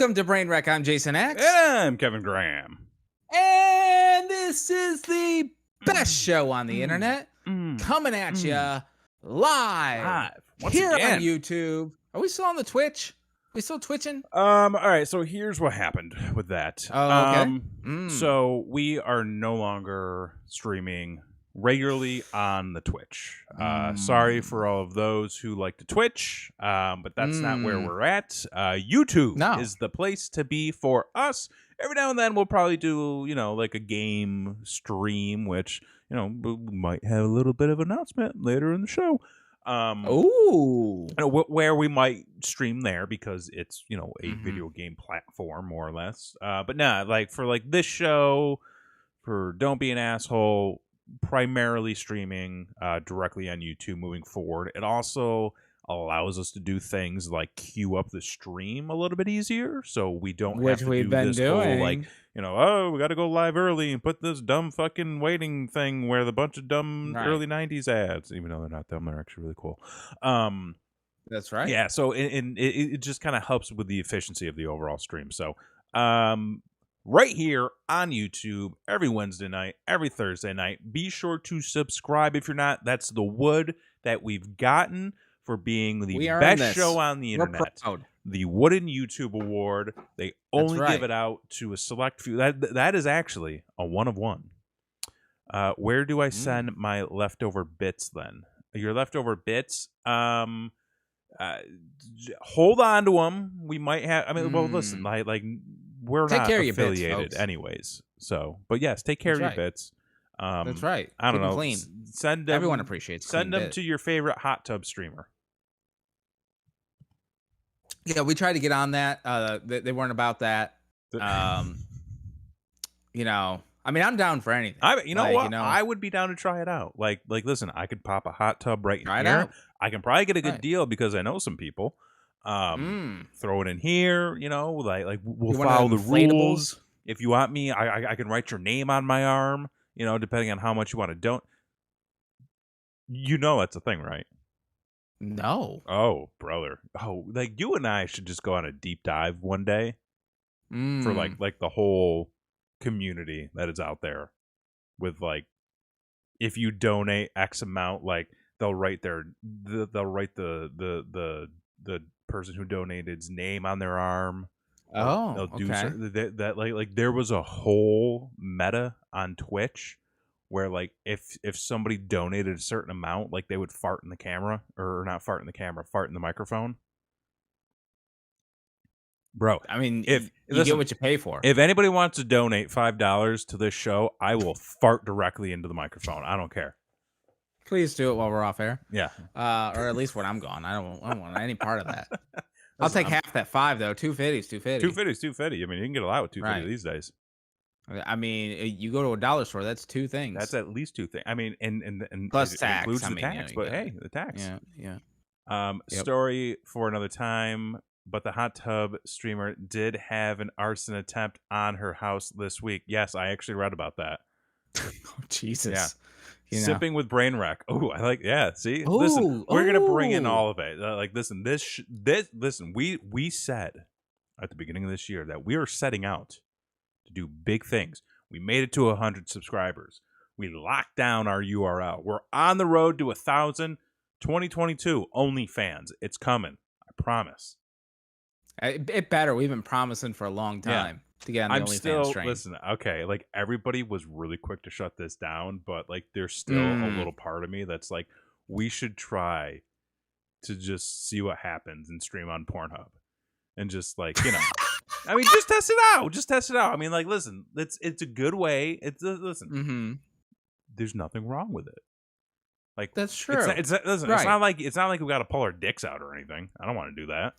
Welcome to Brain Wreck. I'm Jason X. And I'm Kevin Graham. And this is the best show on the internet coming at you live Once here again. on YouTube. Are we still on the Twitch? Are we still twitching? All right, so here's what happened with that. Oh, okay. So we are no longer streaming regularly on the Twitch. Sorry for all of those who like to Twitch, but that's not where we're at. YouTube is the place to be for us. Every now and then we'll probably do, like a game stream, which, we might have a little bit of announcement later in the show. Where we might stream there because it's, a video game platform, more or less. But nah, like for this show, for Don't Be an Asshole, primarily streaming directly on YouTube moving forward. It also allows us to do things like queue up the stream a little bit easier, so we don't have to do this whole we got to go live early and put this dumb fucking waiting thing where the bunch of dumb early 90s ads, even though they're not dumb, they're actually really cool. That's right. Yeah, so it just kind of helps with the efficiency of the overall stream. So right here on YouTube, every Wednesday night, every Thursday night. Be sure to subscribe if you're not. That's the wood that we've gotten for being the best show on the internet. The Wooden YouTube Award. They only give it out to a select few. That is actually a one of one. Where do I send my leftover bits then? Your leftover bits? Hold on to them. We might have. I mean, well, listen, we're not affiliated bits, anyways. So, but yes, take care of your bits. That's right. I don't know. Clean. Send them. Everyone appreciates. Send them to your favorite hot tub streamer. Yeah, we tried to get on that. They weren't about that. I mean, I'm down for anything. I would be down to try it out. Listen, I could pop a hot tub right here. I can probably get a good deal because I know some people. Throw it in here, we'll follow the rules. If you want me, I can write your name on my arm, depending on how much you want to don't. That's a thing, right? No. Oh, brother. Oh, you and I should just go on a deep dive one day for the whole community that is out there with if you donate X amount, they'll write the person who donated's name on their arm. Oh, they'll do that. There was a whole meta on Twitch where if somebody donated a certain amount, they would fart in the camera, or not fart in the camera, fart in the microphone. Bro, I mean, you get what you pay for. If anybody wants to donate $5 to this show, I will fart directly into the microphone. I don't care. Please do it while we're off air. Yeah. Or at least when I'm gone. I don't want any part of that. I'll take half that $5 though. $2.50's $2.50. $2.50. I mean, you can get a lot with $2.50 these days. I mean, you go to a dollar store, that's two things. That's at least two things. I mean, and plus tax. Includes the tax, but hey, the tax. Yeah. Story for another time. But the hot tub streamer did have an arson attempt on her house this week. Yes, I actually read about that. Oh, Jesus. Yeah. Sipping with brain wreck. Oh, I like. Yeah. See, ooh, listen, we're gonna bring in all of it. Listen, listen. We said at the beginning of this year that we are setting out to do big things. We made it to 100 subscribers. We locked down our URL. We're on the road to 1,000. 2022 OnlyFans. It's coming. I promise. It better. We've been promising for a long time to get on the OnlyFans train. Listen, okay, everybody was really quick to shut this down, but there's still a little part of me that's we should try to just see what happens and stream on Pornhub. And just I mean, just test it out. Just test it out. I mean, listen, it's a good way. Listen, there's nothing wrong with it. That's true. It's not like we got to pull our dicks out or anything. I don't want to do that.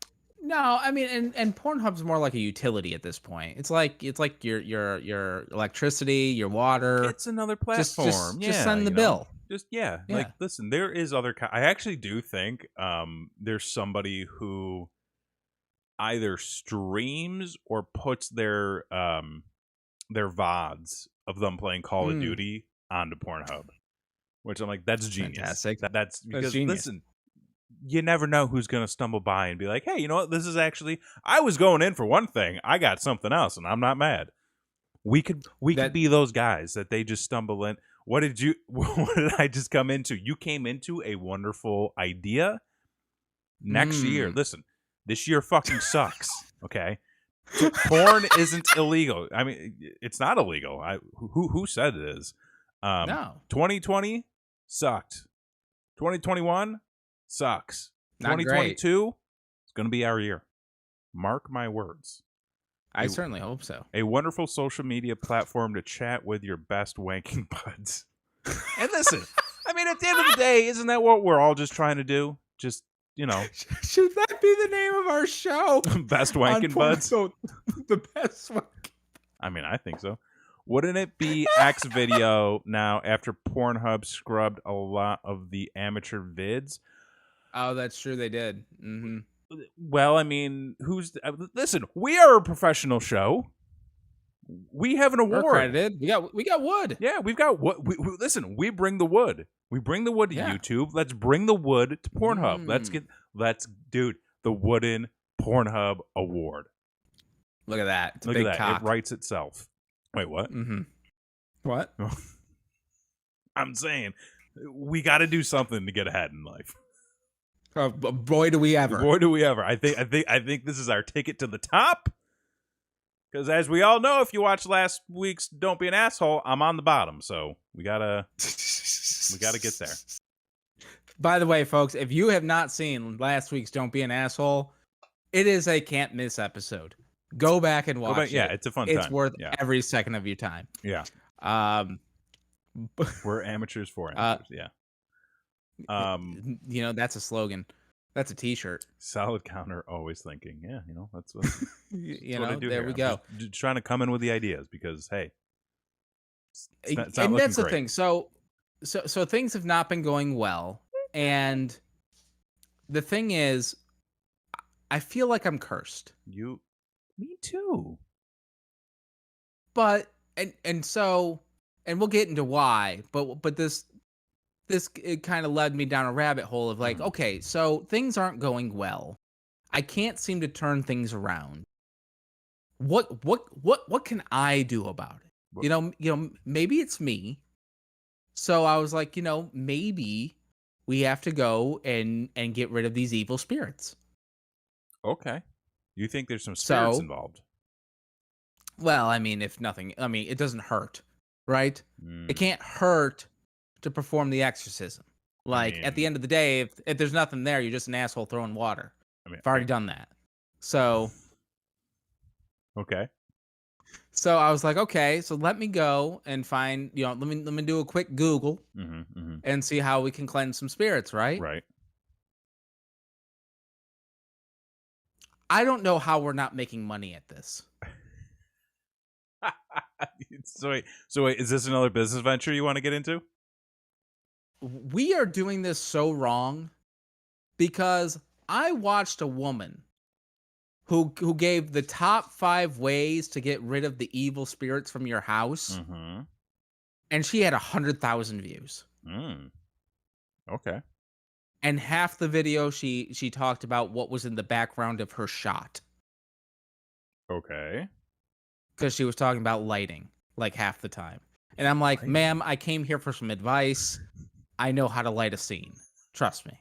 No, I mean, and Pornhub's more like a utility at this point. It's like your electricity, your water. It's another platform. Just send the bill. Listen, there is other. I actually do think there's somebody who either streams or puts their VODs of them playing Call of Duty onto Pornhub, which I'm that's genius. Fantastic. That's because genius. Listen, you never know who's going to stumble by and be like, hey, you know what? This is actually, I was going in for one thing. I got something else, and I'm not mad. We could be those guys that they just stumble in. What did I just come into? You came into a wonderful idea. Next year, listen, this year fucking sucks. Okay. Porn isn't illegal. I mean, it's not illegal. Who said it is? No. 2020 sucked. 2021 sucks. Not 2022 great. is going to be our year. Mark my words. I certainly hope so. A wonderful social media platform to chat with your best wanking buds. And listen, I mean, at the end of the day, isn't that what we're all just trying to do? Just, you know. Should that be the name of our show? Best wanking buds? So, the best wanking. I mean, I think so. Wouldn't it be X video now after Pornhub scrubbed a lot of the amateur vids? Oh, that's true. They did. Mm-hmm. Well, I mean, listen, we are a professional show. We have an award. We're accredited. We got wood. Yeah, we've got wood. Listen, we bring the wood. We bring the wood to YouTube. Let's bring the wood to Pornhub. Dude, the Wooden Pornhub Award. Look at that. It's Look a big at that. cock. It writes itself. Wait, what? Mm-hmm. What? I'm saying we got to do something to get ahead in life. Oh, boy, do we ever! Boy, do we ever! I think this is our ticket to the top. Because as we all know, if you watched last week's "Don't Be an Asshole," I'm on the bottom, so we gotta get there. By the way, folks, if you have not seen last week's "Don't Be an Asshole," it is a can't miss episode. Go back and watch it. Yeah, it's a fun time. It's worth every second of your time. Yeah. We're amateurs for amateurs. You know, that's a slogan. That's a T-shirt. Solid counter, always thinking. Yeah, you know, that's what, you know. There we go. Just trying to come in with the ideas because hey, it's not and that's great. The thing. So things have not been going well, and the thing is, I feel like I'm cursed. Me too. But and we'll get into why. But this it kind of led me down a rabbit hole of like, okay, so things aren't going well. I can't seem to turn things around. What can I do about it? You know, maybe it's me. So I was like, you know, maybe we have to go and get rid of these evil spirits. Okay. You think there's some spirits involved? Well, I mean, if nothing, I mean, it doesn't hurt, right? It can't hurt to perform the exorcism. Like, at the end of the day, if there's nothing there, you're just an asshole throwing water. I've already done that. So. Okay. So I was like, okay, so let me go and find, you know, let me do a quick Google and see how we can cleanse some spirits, right? Right. I don't know how we're not making money at this. So wait, is this another business venture you want to get into? We are doing this so wrong because I watched a woman who gave the top 5 ways to get rid of the evil spirits from your house, and she had 100,000 views. Okay. And half the video she talked about what was in the background of her shot. Okay. Because she was talking about lighting, like half the time. And I'm like, ma'am, I came here for some advice. I know how to light a scene. Trust me.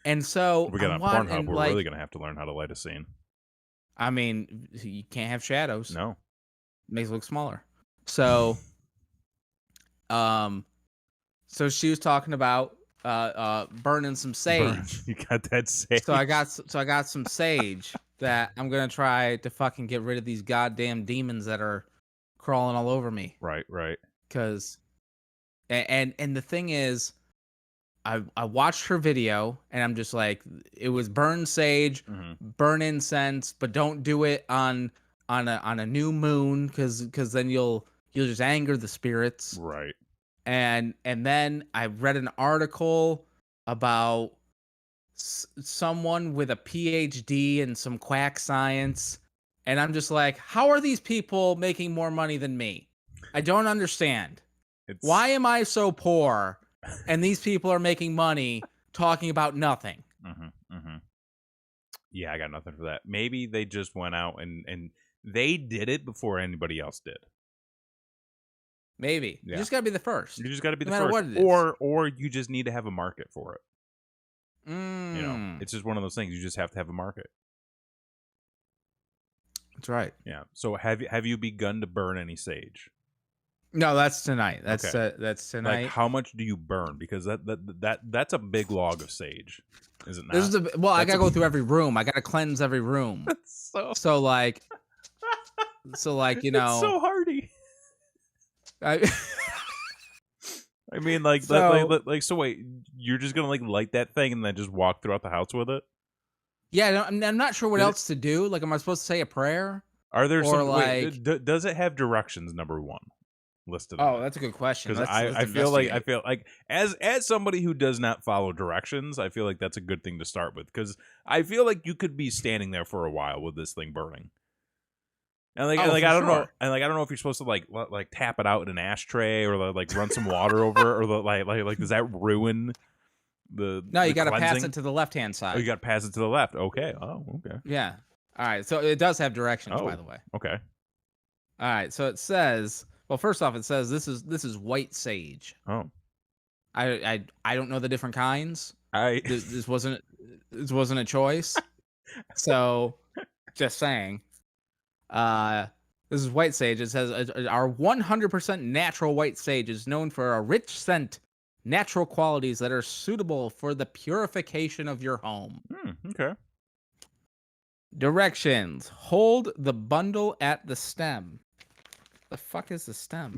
And so we get on Pornhub, we're really gonna have to learn how to light a scene. I mean, you can't have shadows. No. Makes it look smaller. So so she was talking about burning some sage. You got that sage. So I got some sage that I'm gonna try to fucking get rid of these goddamn demons that are crawling all over me. Right. Because and the thing is, I watched her video and I'm just like, it was burn sage, burn incense, but don't do it on a new moon because then you'll just anger the spirits. Right. And then I read an article about someone with a PhD in some quack science, and I'm just like, how are these people making more money than me? I don't understand. Why am I so poor and these people are making money talking about nothing. Yeah, I got nothing for that. Maybe they just went out and they did it before anybody else did. Maybe. Yeah. You just got to be the first. You just got to be no the matter first. what it is. Or you just need to have a market for it. Mm. You know, it's just one of those things. You just have to have a market. That's right. Yeah. So have you begun to burn any sage? No, that's tonight. That's Okay. that's tonight. Like, how much do you burn? Because that's a big log of sage, is it not? This is I gotta go through every room. I gotta cleanse every room. That's so like, you know, it's so hardy. I mean, like, so, so wait, you're just gonna like light that thing and then just walk throughout the house with it? Yeah, I'm not sure what else to do. Like, am I supposed to say a prayer? Are there or some? Like, wait, does it have directions? Number one, listed. Oh, that's a good question. Because I feel like as somebody who does not follow directions, I feel like that's a good thing to start with. Because I feel like you could be standing there for a while with this thing burning. And I don't know, and like I don't know if you're supposed to like tap it out in an ashtray or like run some water over it, or like does that ruin the? No, you got to cleansing? pass it to the left-hand side. Oh, you got to pass it to the left. Okay. Oh, okay. Yeah. All right. So it does have directions, Oh, by the way. Okay. All right. So it says, well, first off, it says this is white sage. Oh. I don't know the different kinds. This wasn't a choice. So, just saying. This is white sage. It says our 100% natural white sage is known for a rich scent, natural qualities that are suitable for the purification of your home. Okay. Directions: hold the bundle at the stem. The fuck is the stem?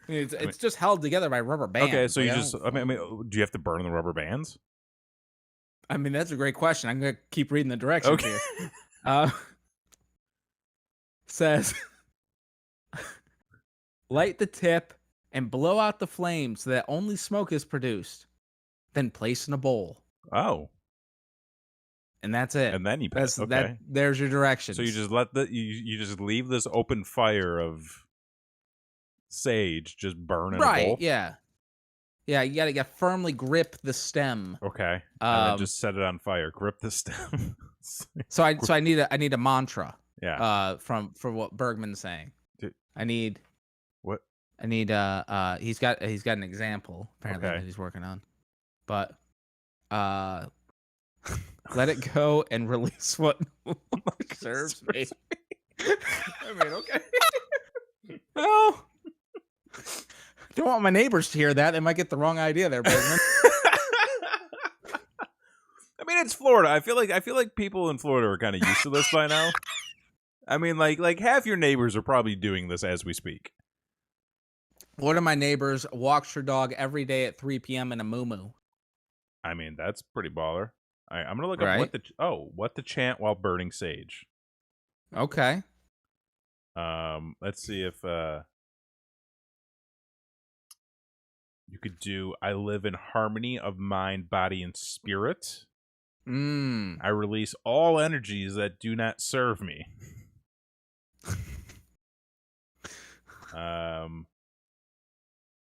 It's just held together by rubber bands. Okay, so I mean, do you have to burn the rubber bands? I mean, that's a great question. I'm gonna keep reading the directions here. Says, light the tip and blow out the flame so that only smoke is produced. Then place in a bowl. Oh. And that's it. And then you pass. Okay. There's your directions. So you just you just leave this open fire of sage just burn in a bowl? Yeah. Yeah, you gotta firmly grip the stem. Okay. And then just set it on fire. Grip the stem. so I need a mantra. Yeah. For what Bergman's saying. I need what? I need he's got an example apparently that he's working on. But let it go and release what serves me. I mean, okay. Well, don't want my neighbors to hear that. They might get the wrong idea there, Bergman. I mean, it's Florida. I feel like people in Florida are kind of used to this by now. I mean, like half your neighbors are probably doing this as we speak. One of my neighbors walks her dog every day at 3 p.m. in a moo-moo. I mean, that's pretty baller. All right, I'm gonna look up what to chant while burning sage. Okay. Let's see if you could do I live in harmony of mind, body, and spirit. I release all energies that do not serve me.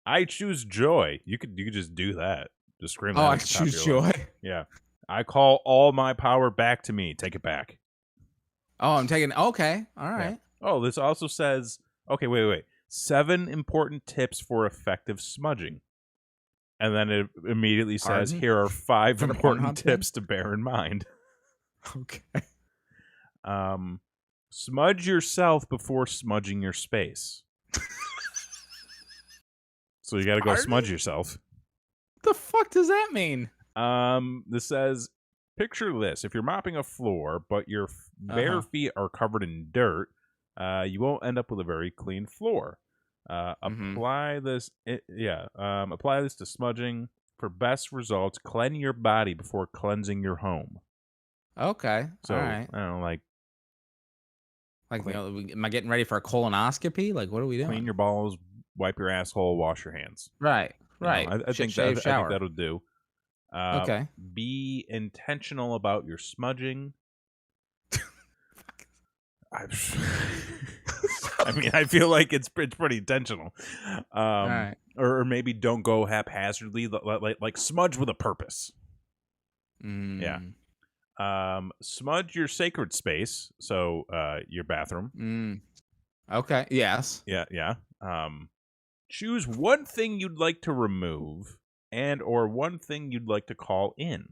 I choose joy. You could just do that. Just scream that. Oh, I choose joy. Yeah. I call all my power back to me. Take it back. Oh, I'm taking. Okay. All right. Yeah. Oh, this also says. Okay, wait. 7 important tips for effective smudging. And then it immediately says, here are 5 important tips to bear in mind. Okay. Smudge yourself before smudging your space. So you got to go smudge yourself. What the fuck does that mean? This says, picture this. If you're mopping a floor, but your bare feet are covered in dirt, you won't end up with a very clean floor. Apply this to smudging. For best results, cleanse your body before cleansing your home. Okay. So, all right. I don't know, am I getting ready for a colonoscopy? Like, what are we doing? Clean your balls, wipe your asshole, wash your hands. Right. I think that'll do. Okay. Be intentional about your smudging. I mean, I feel like it's pretty intentional. All right. or maybe don't go haphazardly. Like smudge with a purpose. Yeah. Smudge your sacred space, so your bathroom. Okay. Yes. Yeah. Choose one thing you'd like to remove, and or one thing you'd like to call in.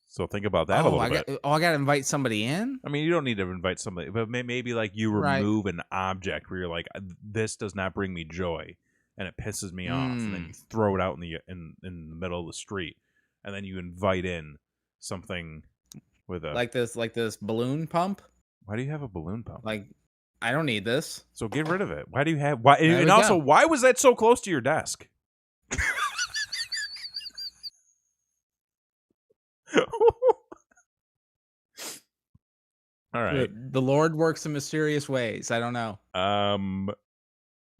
So think about that a little bit. I got to invite somebody in? I mean, you don't need to invite somebody, but maybe like you remove an object where you're like, this does not bring me joy, and it pisses me off, and then you throw it out in the middle of the street, and then you invite in something with a like this balloon pump. Why do you have a balloon pump? Like, I don't need this. So get rid of it. Why do you have? Why? There And we also, go. why was that so close to your desk? All right. The Lord works in mysterious ways. I don't know.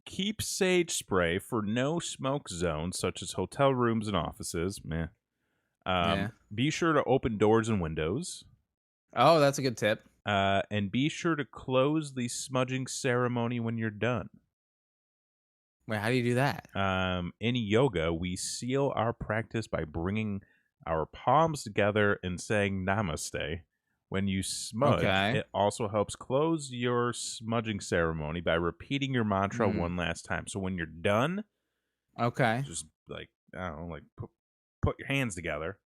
Keep sage spray for no smoke zones such as hotel rooms and offices. Meh. Yeah. Be sure to open doors and windows. Oh, that's a good tip. And be sure to close the smudging ceremony when you're done. Wait, how do you do that? In yoga, we seal our practice by bringing our palms together and saying namaste. When you smudge, it also helps close your smudging ceremony by repeating your mantra one last time. So when you're done, just like, I don't know, like put your hands together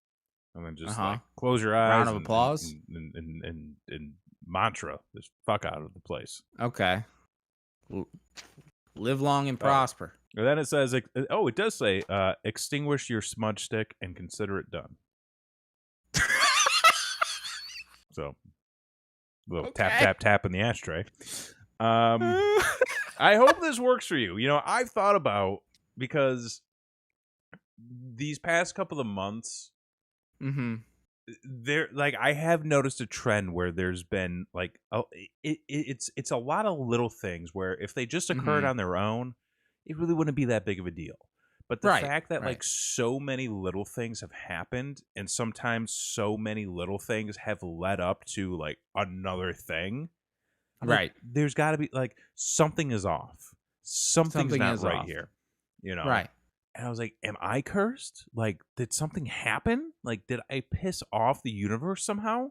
and then just like close your eyes. Round of applause and mantra this fuck out of the place. Okay. Live long and prosper. And then it says, it does say, extinguish your smudge stick and consider it done. So, little tap in the ashtray. I hope this works for you. You know, I've thought about, because these past couple of months, there, like, I have noticed a trend where there's been like, it's a lot of little things where if they just occurred on their own, it really wouldn't be that big of a deal. But the fact that like so many little things have happened, and sometimes so many little things have led up to like another thing, like, there's got to be like something is off. Something's not right here, you know? Right. And I was like, am I cursed? Like, did something happen? Like, did I piss off the universe somehow?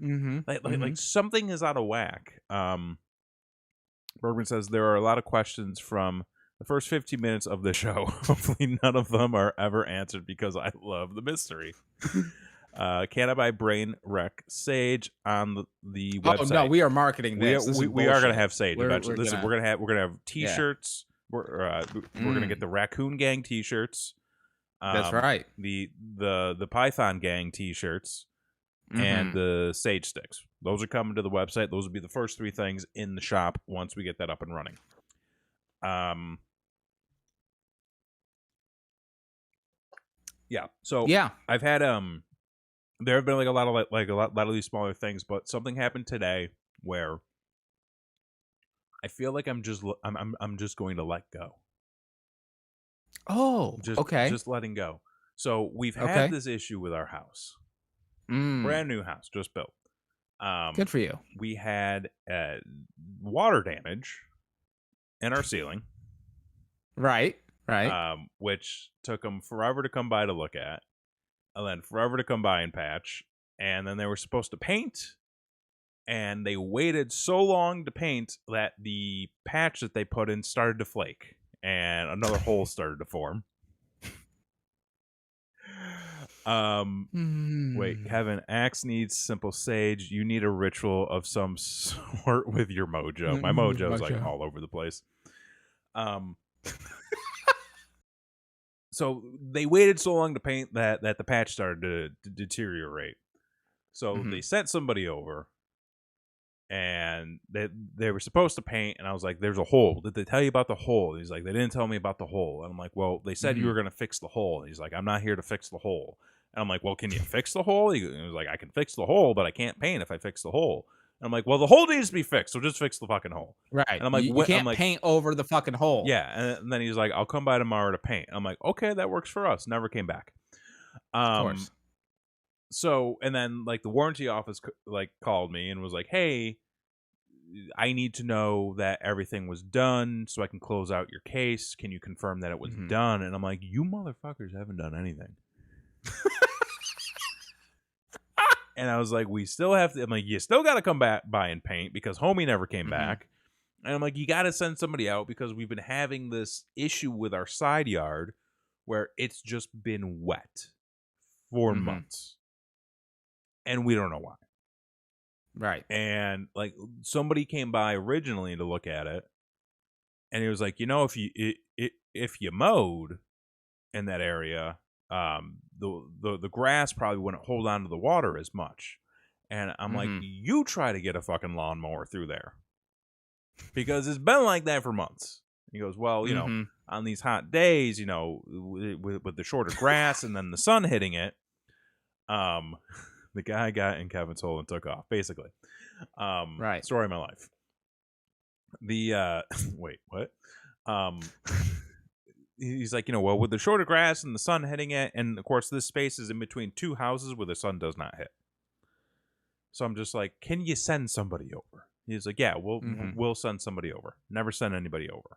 Like something is out of whack. Bergman says there are a lot of questions from the first 15 minutes of the show. Hopefully none of them are ever answered because I love the mystery. Can I buy Brain Wreck Sage on the website? Oh, no, we are marketing this. We are going to have Sage eventually. Listen, we're going to have T-shirts. Yeah. We're going to get the Raccoon Gang T-shirts. That's right. The Python Gang T-shirts and the Sage sticks. Those are coming to the website. Those will be the first three things in the shop once we get that up and running. Yeah. So I've had there have been like a lot of these smaller things, but something happened today where I feel like I'm just going to let go. Oh, just letting go. So we've had this issue with our house. Brand new house, just built. Good for you. We had water damage in our ceiling. Right. Which took them forever to come by to look at, and then forever to come by and patch, and then they were supposed to paint, and they waited so long to paint that the patch that they put in started to flake, and another hole started to form. Wait, Kevin, Axe needs simple sage. You need a ritual of some sort with your mojo. My mojo is like all over the place. So they waited so long to paint that the patch started to deteriorate. So they sent somebody over, and they were supposed to paint, and I was like, there's a hole. Did they tell you about the hole? And he's like, they didn't tell me about the hole. And I'm like, well, they said you were going to fix the hole. And he's like, I'm not here to fix the hole. And I'm like, well, can you fix the hole? He was like, I can fix the hole, but I can't paint if I fix the hole. And I'm like, well, the hole needs to be fixed, so just fix the fucking hole. Right. And I'm like, you can't paint over the fucking hole. Yeah. And then he's like, I'll come by tomorrow to paint. I'm like, okay, that works for us. Never came back. Of course. So, and then like the warranty office like called me and was like, hey, I need to know that everything was done so I can close out your case. Can you confirm that it was done? And I'm like, you motherfuckers haven't done anything. And I was like, we still have to. I'm like, you still got to come back by and paint because homie never came back. And I'm like, you got to send somebody out because we've been having this issue with our side yard where it's just been wet for months. And we don't know why. Right. And like somebody came by originally to look at it. And he was like, if you mowed in that area, the grass probably wouldn't hold on to the water as much. And I'm like, you try to get a fucking lawnmower through there because it's been like that for months. He goes, well, on these hot days, with the shorter grass and then the sun hitting it, the guy got in Kevin's hole and took off, basically. Right. Story of my life. The wait, what? He's like, well, with the shorter grass and the sun hitting it, and of course this space is in between two houses where the sun does not hit. So I'm just like, can you send somebody over? He's like, yeah, we'll send somebody over. Never send anybody over.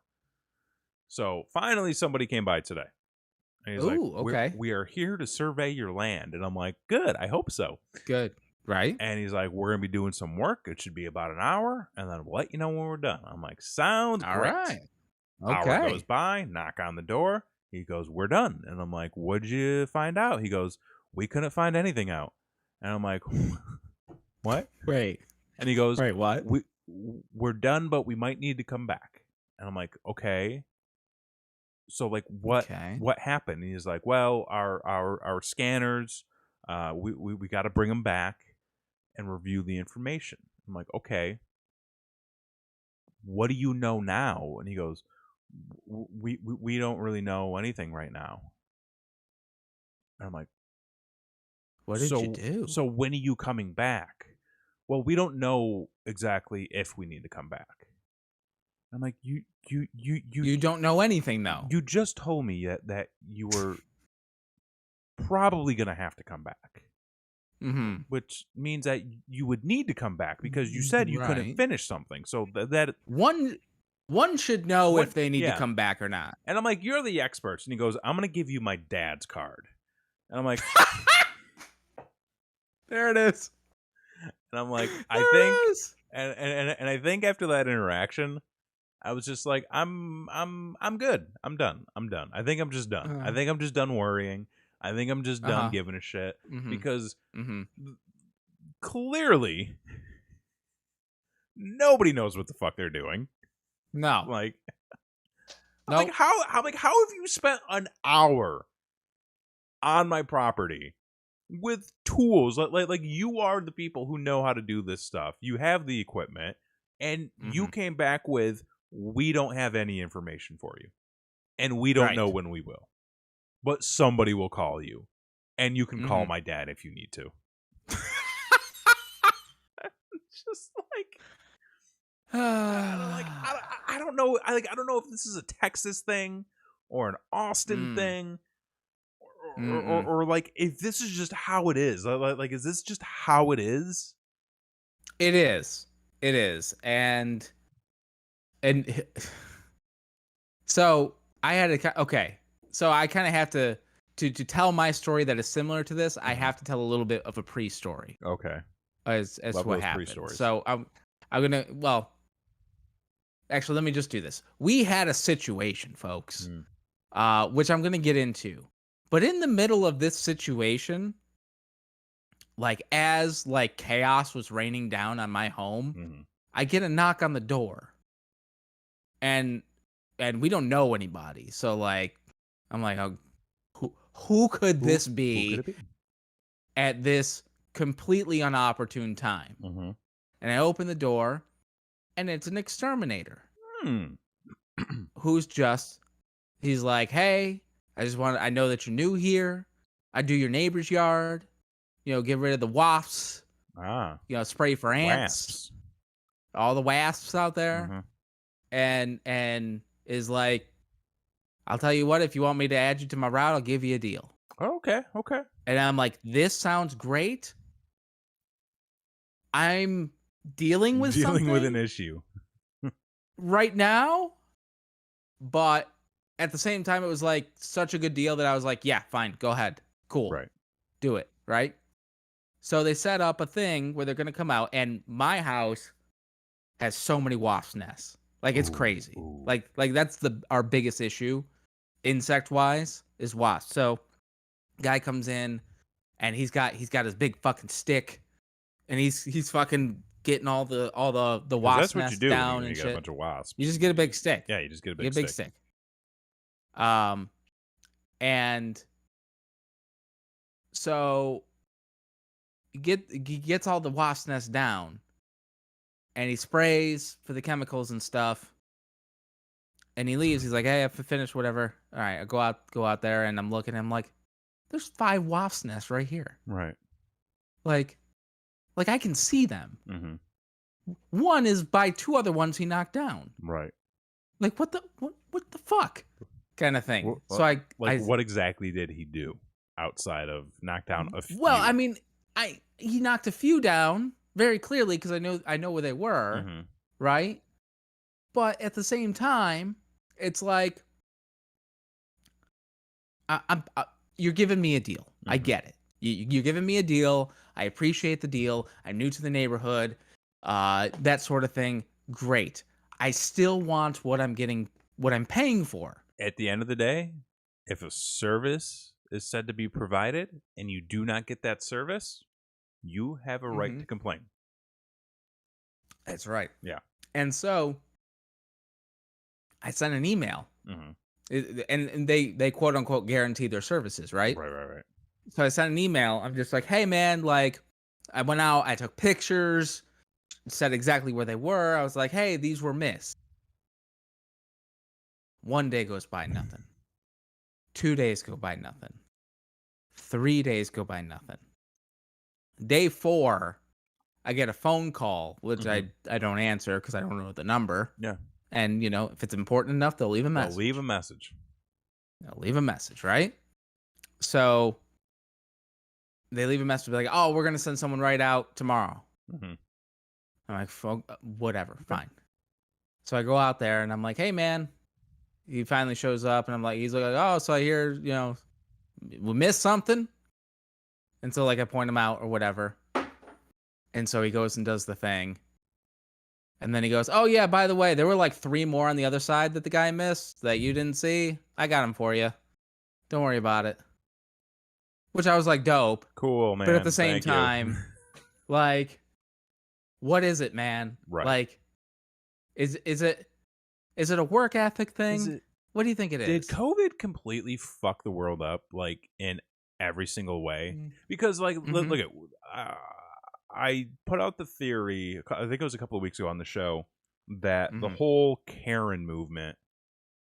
So finally somebody came by today. And he's like, okay. we are here to survey your land. And I'm like, good, I hope so. Good. Right. And he's like, we're going to be doing some work. It should be about an hour. And then we'll let you know when we're done. I'm like, sounds All great. right. Okay. Hour Okay. goes by, knock on the door. He goes, we're done. And I'm like, what'd you find out? He goes, we couldn't find anything out. And I'm like, what? Wait. And he goes, wait, what? We're done, but we might need to come back. And I'm like, okay. So like what happened? And he's like, well, our scanners, we got to bring them back and review the information. I'm like, okay. What do you know now? And he goes, we don't really know anything right now. And I'm like, what did you do? So when are you coming back? Well, we don't know exactly if we need to come back. I'm like, you don't know anything though. You just told me that you were probably gonna have to come back. Which means that you would need to come back because you said you couldn't finish something. So that one should know if they need to come back or not. And I'm like, you're the experts. And he goes, I'm gonna give you my dad's card. And I'm like, there it is. And I'm like, I think, and I think after that interaction, I was just like, I'm good. I'm done. I think I'm just done. I think I'm just done worrying. I think I'm just done giving a shit because clearly nobody knows what the fuck they're doing. No, like, nope. how have you spent an hour on my property with tools? Like you are the people who know how to do this stuff. You have the equipment, and you came back with, we don't have any information for you, and we don't know when we will. But somebody will call you, and you can call my dad if you need to. It's just like, I don't know. I don't know if this is a Texas thing or an Austin thing, or like if this is just how it is. Like, is this just how it is? It is. It is, and so I had to. Okay. So I kind of have to tell my story that is similar to this. I have to tell a little bit of a pre-story. Okay. As what happened. So I'm gonna. Well, actually, let me just do this. We had a situation, folks, which I'm gonna get into. But in the middle of this situation, as chaos was raining down on my home, I get a knock on the door, and we don't know anybody. So I'm like, oh, who could this be, who could it be at this completely inopportune time? And I open the door, and it's an exterminator who's he's like, hey, I know that you're new here. I do your neighbor's yard. Get rid of the wasps. Spray for ants. Wasps. All the wasps out there. And is like, I'll tell you what, if you want me to add you to my route, I'll give you a deal. Okay. And I'm like, this sounds great. I'm dealing with something with an issue right now, but at the same time, it was like such a good deal that I was like, yeah, fine, go ahead. Cool. right. Do it. Right. So they set up a thing where they're going to come out, and my house has so many wasp nests. Like, it's crazy. Ooh. Like that's our biggest issue, insect wise, is wasps. So guy comes in, and he's got his big fucking stick, and he's fucking getting all the wasp That's what you nests do down when you and get shit. a bunch of wasps. You just get a big stick. Yeah, you just get a You big, get a big stick. And so he gets all the wasp nests down, and he sprays for the chemicals and stuff. And he leaves. He's like, "Hey, I've finished whatever. All right, I go out there, and I'm looking. I'm like, there's 5 wasp nests right here. Right. Like I can see them. Mm-hmm. One is by 2 other ones he knocked down. Right. Like, what the fuck, kind of thing. Well, So what exactly did he do outside of knock down a few? Well, I mean, he knocked a few down very clearly because I know where they were, Mm-hmm. right? But at the same time, it's like you're giving me a deal. Mm-hmm. I get it. You're giving me a deal. I appreciate the deal. I'm new to the neighborhood, that sort of thing. Great. I still want what I'm paying for. At the end of the day, if a service is said to be provided and you do not get that service, you have a right to complain. That's right. Yeah. And so I sent an email, and they quote unquote guarantee their services, right? Right. So I sent an email. I'm just like, hey man, like, I went out, I took pictures, said exactly where they were. I was like, hey, these were missed. 1 day goes by, nothing. 2 days go by, nothing. 3 days go by, nothing. Day 4, I get a phone call, which I don't answer because I don't know the number. Yeah. And, if it's important enough, they'll leave a message. They'll leave a message, right? So they leave a message like, oh, we're going to send someone right out tomorrow. Mm-hmm. I'm like, whatever, fine. So I go out there and I'm like, hey, man. He finally shows up and he's like, oh, so I hear, we missed something. And so I point him out or whatever. And so he goes and does the thing. And then he goes, oh, yeah, by the way, there were 3 more on the other side that the guy missed that you didn't see. I got them for you. Don't worry about it. Which I was like, dope. Cool, man. But at the same Thank time, what is it, man? Right. Is it a work ethic thing? What do you think it is? Did COVID completely fuck the world up, in every single way? Because, look at... I put out the theory, I think it was a couple of weeks ago on the show, that the whole Karen movement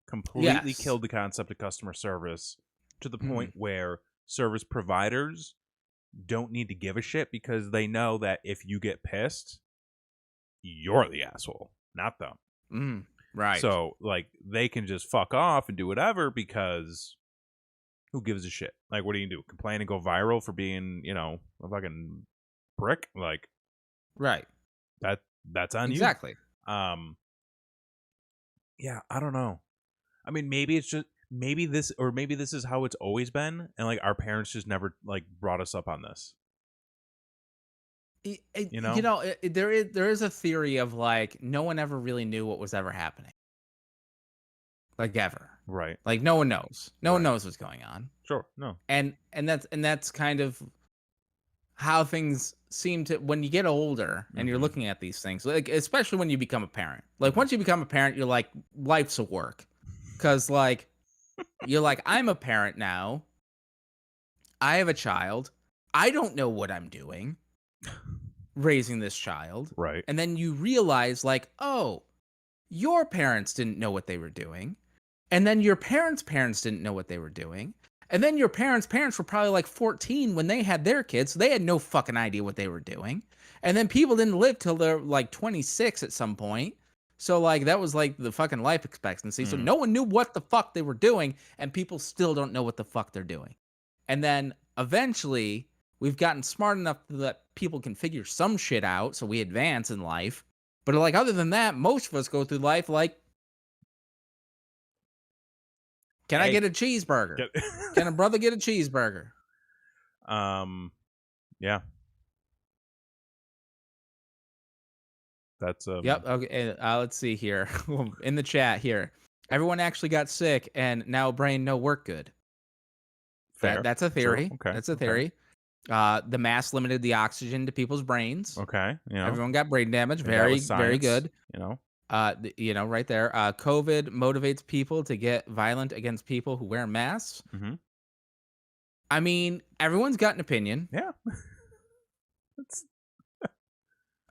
completely killed the concept of customer service to the point where service providers don't need to give a shit because they know that if you get pissed, you're the asshole, not them. Right. So, they can just fuck off and do whatever because who gives a shit? What do you do? Complain and go viral for being, a fucking prick? Right. That's on you. Exactly. Yeah, I don't know. I mean, maybe it's just maybe this is how it's always been, and our parents just never brought us up on this. There is a theory of no one ever really knew what was ever happening. Ever. Right. No one knows. No one knows what's going on. Sure. No. And that's kind of how things seem to, when you get older and you're looking at these things, especially when you become a parent. Once you become a parent, you're like, life's a work. Because you're like, I'm a parent now. I have a child. I don't know what I'm doing raising this child. Right. And then you realize oh, your parents didn't know what they were doing. And then your parents' parents didn't know what they were doing. And then your parents' parents were probably 14 when they had their kids. So they had no fucking idea what they were doing. And then people didn't live till they're 26 at some point. So that was the fucking life expectancy. So no one knew what the fuck they were doing. And people still don't know what the fuck they're doing. And then eventually we've gotten smart enough that people can figure some shit out, so we advance in life. But like other than that, most of us go through life like, can I get a cheeseburger? Can a brother get a cheeseburger? Yeah. That's Yep. Okay. Let's see here in the chat here. Everyone actually got sick, and now brain no work good. fair. That's a theory. True. Okay. That's a theory. The mass limited the oxygen to people's brains. Okay. You know, Everyone got brain damage. and that Very, was very science, good. You know, Right there. COVID motivates people to get violent against people who wear masks. mm-hmm. I mean, everyone's got an opinion. Yeah. That's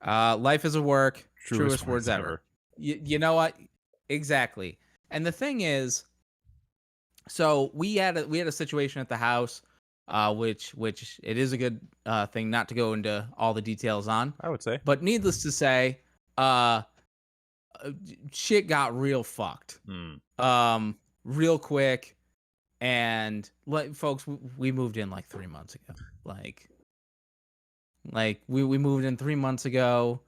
Life is a work. truest Words ever. You know what? Exactly. And the thing is, so we had a situation at the house, which it is a good thing not to go into all the details on. I would say. But needless to say, shit got real fucked. Real quick. And folks, we moved in like 3 months ago. Like we moved in 3 months ago.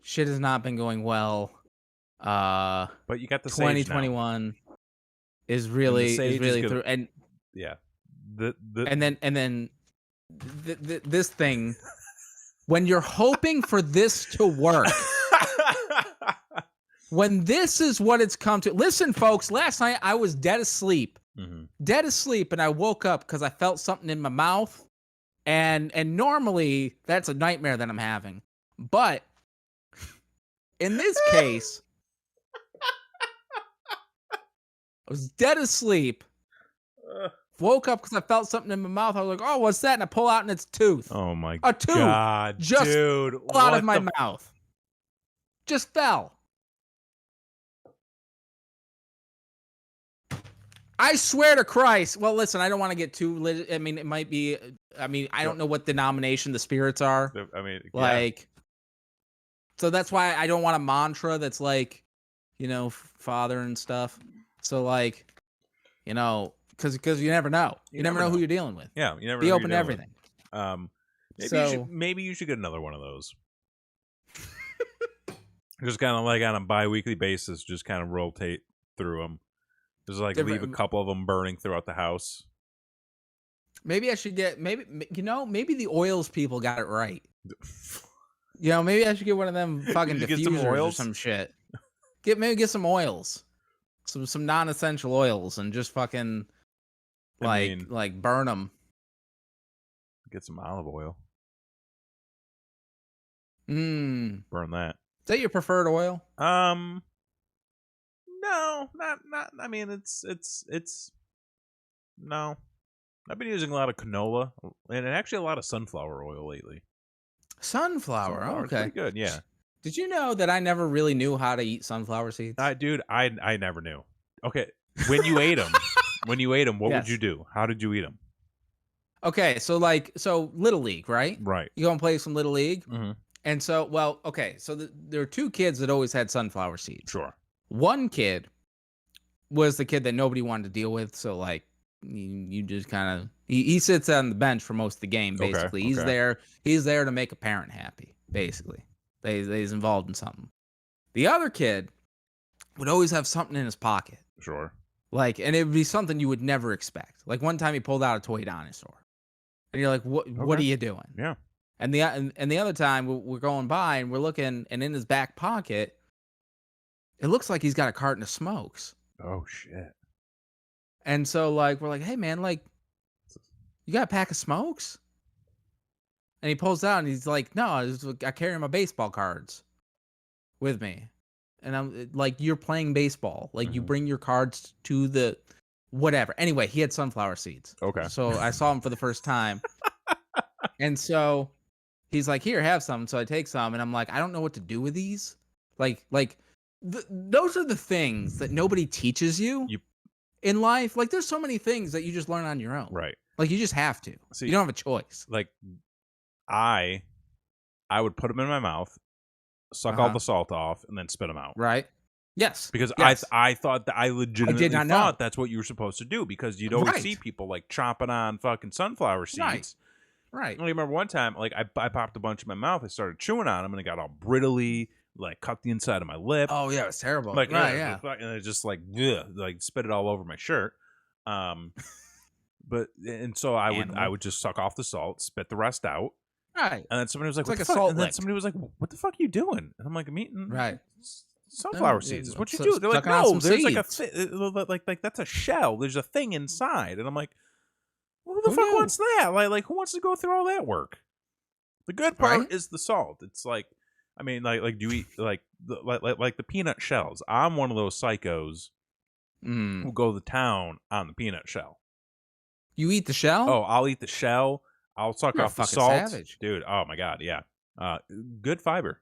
Shit has not been going well. But you got the 2021 is really through, and yeah. And then this thing, when you're hoping for this to work, when this is what it's come to. Listen, folks, last night I was dead asleep. Dead asleep, and I woke up because I felt something in my mouth, and normally that's a nightmare that I'm having, but in this case, I was dead asleep, woke up because I felt something in my mouth. I was like, "Oh, what's that?" And I pull out, and it's tooth. Oh my a tooth, God, just dude, fell out of my mouth. Just fell. I swear to Christ. Well, listen, I don't want to get too. I mean, it might be. I mean, I don't know what denomination the spirits are. I mean, like, so that's why I don't want a mantra that's like, Father and stuff. So like, because you never know. You never know who you're dealing with. Yeah, you never be know open to everything. Maybe you should get another one of those. Just kind of like on a bi-weekly basis, just kind of rotate through them. Just like leave a couple of them burning throughout the house. Maybe I should get maybe the oils people got it right. Maybe I should get one of them fucking diffusers or some shit. Get some oils, some non-essential oils, and just fucking like burn them. Get some olive oil. Burn that. Is that your preferred oil? No, not. I mean, it's no. I've been using a lot of canola and actually a lot of sunflower oil lately. Sunflower, okay, pretty good. Yeah. Did you know that I never really knew how to eat sunflower seeds? Dude, I never knew. Okay, when you ate them, what Yes. would you do? How did you eat them? Okay, so Little League, right? Right. You go and play some Little League, and so there are two kids that always had sunflower seeds. Sure. One kid was the kid that nobody wanted to deal with, so like you just kind of he sits on the bench for most of the game. Basically, Okay. He's there to make a parent happy. Basically, he's involved in something. The other kid would always have something in his pocket. Sure. And it would be something you would never expect. Like one time he pulled out a toy dinosaur, and you're like, "What are you doing?" Yeah. And the other time we're going by and we're looking, and in his back pocket, it looks like he's got a carton of smokes. Oh shit. And so we're like, "Hey man, you got a pack of smokes?" And he pulls out and he's like, "No, I carry my baseball cards with me." And I'm like, "You're playing baseball. You bring your cards to the whatever." Anyway, he had sunflower seeds. Okay. So I saw him for the first time. And so he's like, "Here, have some." So I take some and I'm like, "I don't know what to do with these." Those are the things that nobody teaches you in life. There's so many things that you just learn on your own. Right. You just have to. You don't have a choice. I would put them in my mouth, suck all the salt off, and then spit them out. Right. Yes. Because yes. I thought that I legitimately thought that's what you were supposed to do, because you'd always see people chomping on fucking sunflower seeds. Right. Right. I remember one time, like I popped a bunch in my mouth. I started chewing on them, and it got all brittly, like cut the inside of my lip. Oh yeah, it's terrible. Like, Right, yeah. and it just like, ugh, like spit it all over my shirt. But and so I Animal. would just suck off the salt, spit the rest out, Right. and then somebody was like, It's "What like the a fuck?" salt And then lick. somebody was like, "What the fuck are you doing?" And I'm like, "I'm eating Right. sunflower No, seeds. Is what you so do." They're like, sucking on "No, some there's like a seeds. like that's a shell. There's a thing inside." And I'm like, "Who the Who fuck knew? wants that? Like who wants to go through all that work?" The good part Right? is the salt. It's like, I mean, like do you eat like the peanut shells? I'm one of those psychos Mm. who go to town on the peanut shell. You eat the shell? Oh, I'll eat the shell. I'll suck You're a off the fucking salt, savage. dude. Oh my god, yeah. Good fiber.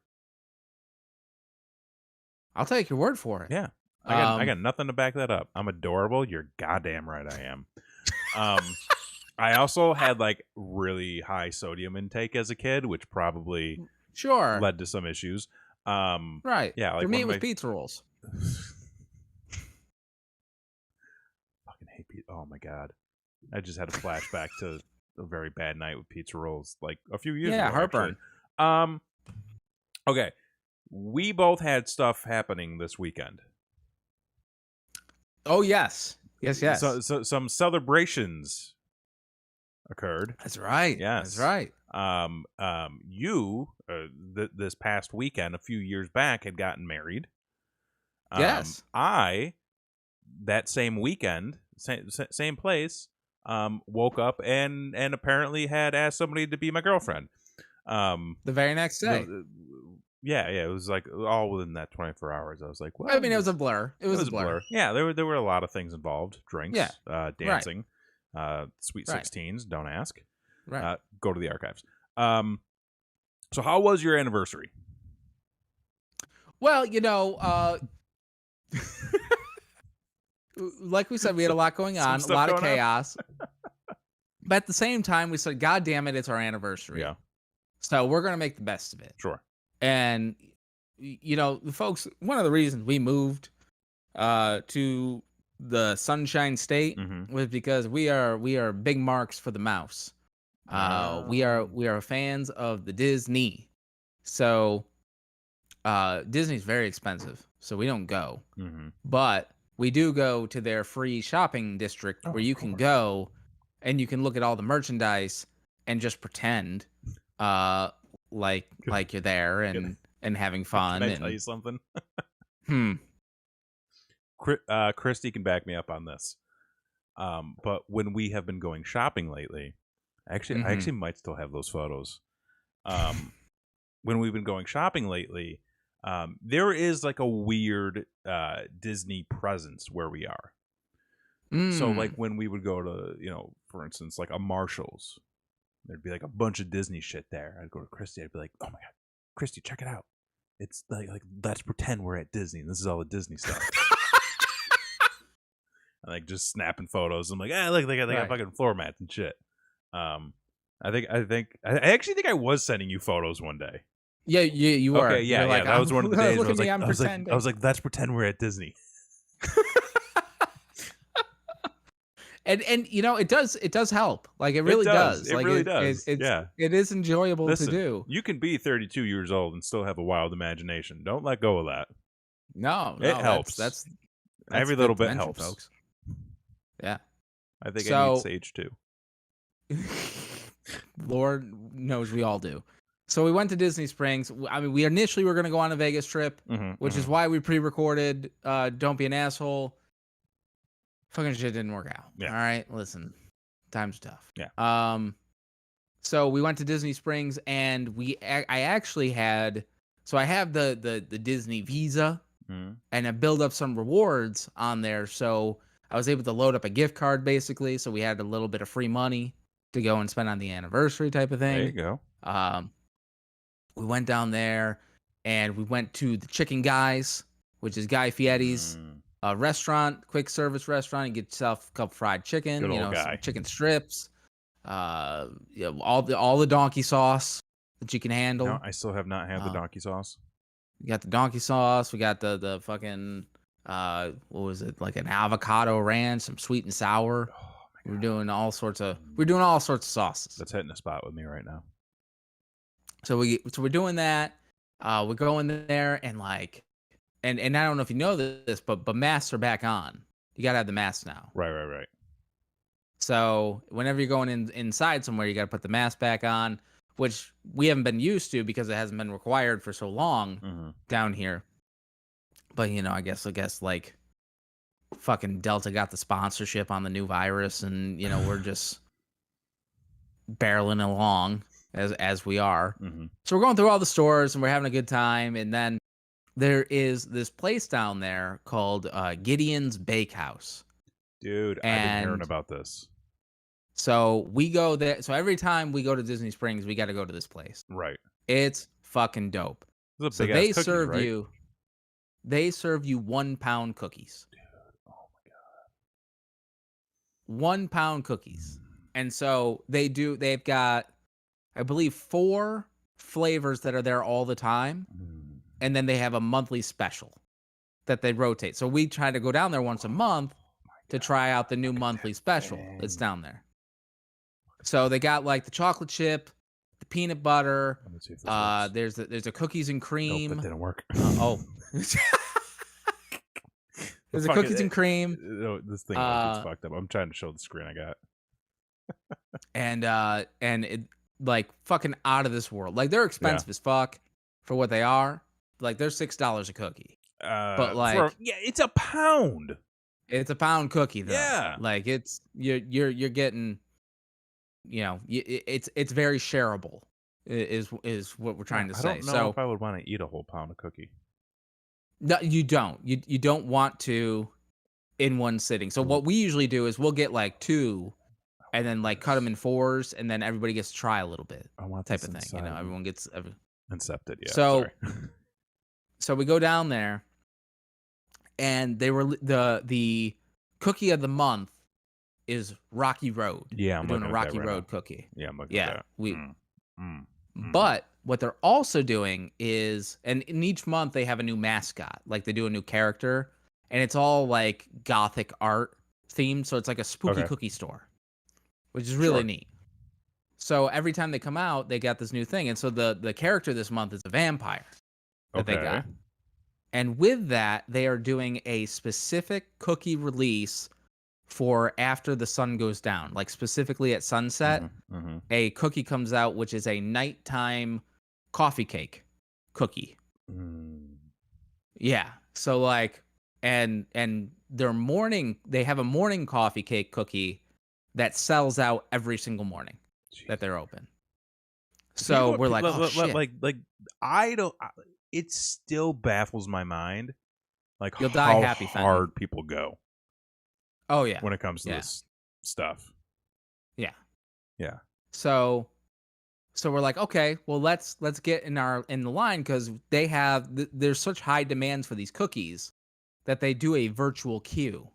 I'll take your word for it. Yeah, I got nothing to back that up. I'm adorable. You're goddamn right, I am. I also had like really high sodium intake as a kid, which probably Sure. led to some issues. Right. Yeah, like For me, one it of was my pizza rolls. fucking hate pizza. Oh my god, I just had a flashback to a very bad night with pizza rolls, like a few years Yeah, ago. heartburn. Actually. Okay, we both had stuff happening this weekend. Oh yes. Yes, yes. So some celebrations occurred. That's right. Yes. That's right. You this past weekend, a few years back, had gotten married. Yes. I that same weekend, same place, woke up and apparently had asked somebody to be my girlfriend. The very next day. Yeah, it was like all within that 24 hours. I was like, well, I mean, it was a blur. It was a blur. Yeah, there were a lot of things involved. Drinks, Yeah. dancing, sweet Right. 16s. Don't ask. Right. Go to the archives. So how was your anniversary? Well, like we said, we had a lot going on, a lot of chaos. But at the same time, we said, God damn it, it's our anniversary. Yeah. So we're going to make the best of it. Sure. And, folks, one of the reasons we moved to the Sunshine State was because we are big marks for the mouse. We are fans of the Disney. So Disney's very expensive, so we don't go. But we do go to their free shopping district where you can go and you can look at all the merchandise and just pretend like you're there and having fun. Can I tell you something? Christy can back me up on this. But when we have been going shopping lately, I actually might still have those photos. When we've been going shopping lately, there is like a weird Disney presence where we are. So like when we would go to, for instance, like a Marshall's, there'd be like a bunch of Disney shit there. I'd go to Christy. I'd be like, "Oh my god, Christy, check it out! It's like let's pretend we're at Disney. And this is all the Disney stuff." And like just snapping photos. I'm like, look, they got fucking floor mats and shit. I actually think I was sending you photos one day. Yeah, you were. Okay, yeah, like, that was one of the days where I was like, let's pretend we're at Disney. And it does help. Like it really does. It like really does. It is enjoyable to do. You can be 32 years old and still have a wild imagination. Don't let go of that. No, it helps. That's every little bit helps, folks. Yeah, I think I need Sage too. Lord knows we all do. So we went to Disney Springs. I mean, we initially were going to go on a Vegas trip, which is why we pre-recorded Don't Be an Asshole. Fucking shit didn't work out. Yeah. All right, listen, times are tough. Yeah. So we went to Disney Springs, and I actually had, so I have the Disney Visa, and I build up some rewards on there. So I was able to load up a gift card basically. So we had a little bit of free money to go and spend on the anniversary type of thing. There you go. We went down there, and we went to the Chicken Guys, which is Guy Fieri's restaurant, quick service restaurant. You get yourself a couple fried chicken, some chicken strips, all the donkey sauce that you can handle. No, I still have not had the donkey sauce. We got the donkey sauce. We got the fucking what was it, like an avocado ranch, some sweet and sour. Oh my We're doing all sorts of sauces. That's hitting a spot with me right now. So we're doing that. We're going there and like, and I don't know if you know this, but masks are back on. You gotta have the mask now. Right. So whenever you're going inside somewhere, you gotta put the mask back on, which we haven't been used to because it hasn't been required for so long down here. But I guess like fucking Delta got the sponsorship on the new virus, and we're just barreling along as we are. So we're going through all the stores and we're having a good time, and then there is this place down there called Gideon's Bakehouse. Dude, I've been hearing about this. So we go there. So every time we go to Disney Springs, we got to go to this place. Right. It's fucking dope. So they serve you. They serve you 1 pound cookies. Dude, oh my god. 1 pound cookies. And so they've got, I believe, 4 flavors that are there all the time. And then they have a monthly special that they rotate. So we try to go down there once a month to try out the new monthly special that's down there. So they got like the chocolate chip, the peanut butter. Let me see if this works. There's a cookies and cream. Nope, that didn't work. There's a cookies and cream. This thing is fucked up. I'm trying to show the screen I got. and it like fucking out of this world. Like they're expensive as fuck for what they are. Like they're $6 a cookie. But like it's a pound. It's a pound cookie though. Yeah. Like it's you're getting, it's very shareable is what we're trying to say. I don't know if I would want to eat a whole pound of cookie. No, you don't. You don't want to in one sitting. So what we usually do is we'll get like 2 and then like cut them in 4s, and then everybody gets to try a little bit. I want type of thing. Everyone gets incepted. Yeah. So so we go down there, and they were the cookie of the month is Rocky Road. Yeah, I'm doing a Rocky right Road now. cookie. Yeah, I'm looking at that. But what they're also doing is, and in each month they have a new mascot. Like they do a new character, and it's all like gothic art themed. So it's like a spooky cookie store, which is really neat. So every time they come out, they got this new thing. And so the character this month is a vampire that they got. And with that, they are doing a specific cookie release for after the sun goes down. Like specifically at sunset, a cookie comes out, which is a nighttime coffee cake cookie. Yeah. So like, and their morning, they have a morning coffee cake cookie that sells out every single morning that they're open. So we're like, oh, shit. Like I don't. It still baffles my mind, like You'll die happy, hard people go. Oh yeah, when it comes to this stuff. Yeah. So we're like, okay, well let's get in the line, because they have there's such high demands for these cookies that they do a virtual queue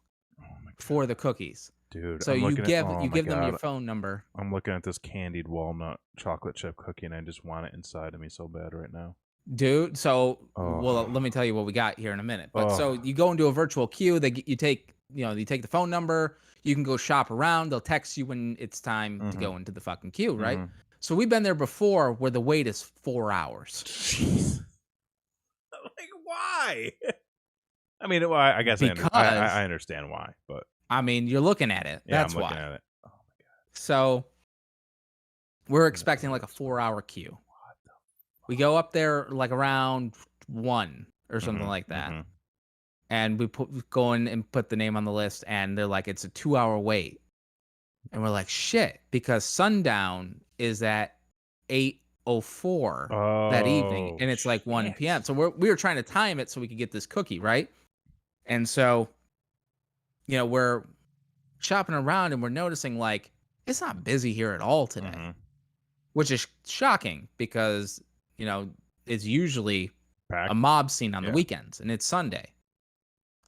for the cookies. Dude, so you give them your phone number. I'm looking at this candied walnut chocolate chip cookie, and I just want it inside of me so bad right now. Dude, so well, let me tell you what we got here in a minute. But so you go into a virtual queue. You take the phone number. You can go shop around. They'll text you when it's time to go into the fucking queue, right? So we've been there before, where the wait is 4 hours. Jeez. Like why? I mean, I guess I understand why, but I mean, you're looking at it. Yeah, That's I'm why. looking at it. Oh my god. So we're expecting like a 4-hour queue. We go up there like around 1 or something like that. And we go in and put the name on the list, and they're like, it's a 2-hour wait. And we're like, shit, because sundown is at 8:04 that evening, and it's like 1 p.m. So we were trying to time it so we could get this cookie, right? And so, we're shopping around, and we're noticing like it's not busy here at all today, which is shocking because it's usually packed. A mob scene on the weekends, and it's Sunday.